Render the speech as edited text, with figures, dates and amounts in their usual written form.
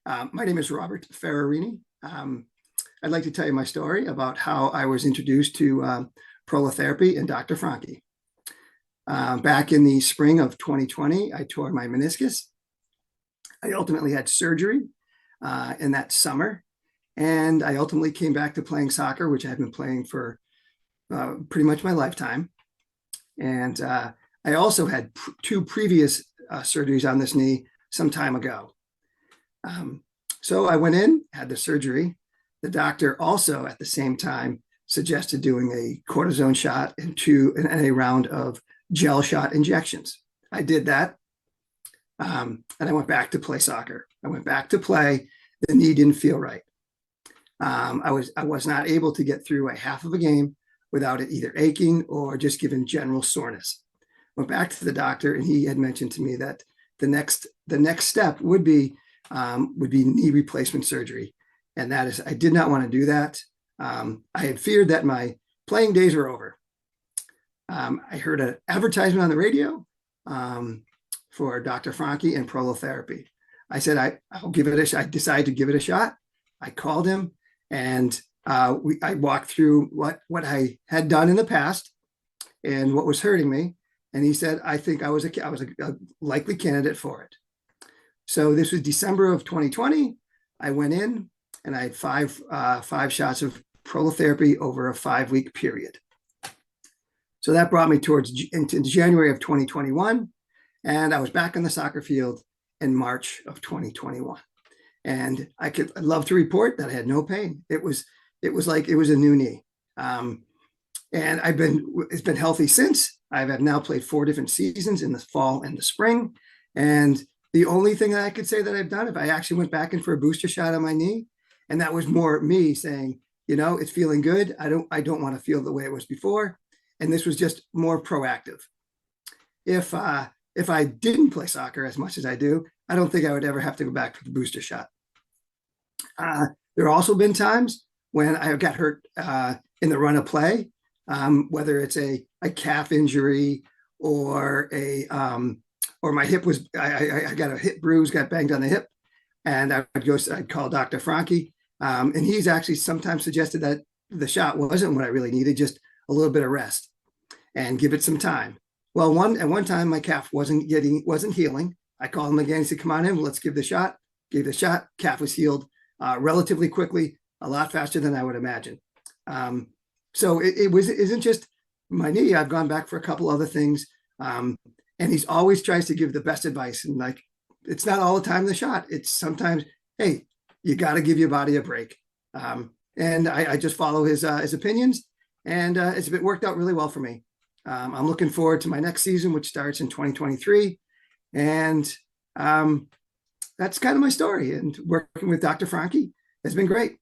My name is Robert Ferrarini. I'd like to tell you my story about how I was introduced to Prolotherapy and Dr. Franke. Back in the spring of 2020, I tore my meniscus. I ultimately had surgery in that summer, and I ultimately came back to playing soccer, which I've been playing for pretty much my lifetime. And I also had two previous surgeries on this knee some time ago. So I went in, had the surgery. The doctor also at the same time suggested doing a cortisone shot and a round of gel shot injections. I did that. And I went back to play soccer. I went back to play. The knee didn't feel right. I was not able to get through a half of a game without it either aching or just giving general soreness. Went back to the doctor, and he had mentioned to me that the next step would be knee replacement surgery. And that is, I did not want to do that. I had feared that my playing days were over. I heard an advertisement on the radio for Dr. Franke and Prolotherapy. I said, I'll give it a shot. I decided to give it a shot. I called him, and I walked through what I had done in the past and what was hurting me. And he said, I think I was a likely candidate for it. So this was December of 2020. I went in and I had five shots of Prolotherapy over a 5-week period. So that brought me into January of 2021. And I was back on the soccer field in March of 2021. And I'd love to report that I had no pain. It was like it was a new knee. And it's been healthy since. I've now played 4 different seasons in the fall and the spring. And the only thing that I could say that I've done, if I actually went back in for a booster shot on my knee, and that was more me saying, it's feeling good. I don't want to feel the way it was before. And this was just more proactive. If I didn't play soccer as much as I do, I don't think I would ever have to go back for the booster shot. There have also been times when I got hurt in the run of play, whether it's a calf injury or or my hip was, I got a hip bruise, got banged on the hip, and I'd call Dr. Franke, and he's actually sometimes suggested that the shot wasn't what I really needed, just a little bit of rest and give it some time. Well, at one time my calf wasn't healing. I called him again. He said, "Come on in, let's give the shot." Gave the shot. Calf was healed relatively quickly, a lot faster than I would imagine. So it isn't just my knee. I've gone back for a couple other things. And he's always tries to give the best advice. And it's not all the time the shot. It's sometimes, hey, you got to give your body a break. And I just follow his opinions, and it's been worked out really well for me. I'm looking forward to my next season, which starts in 2023. And that's kind of my story. And working with Dr. Franke has been great.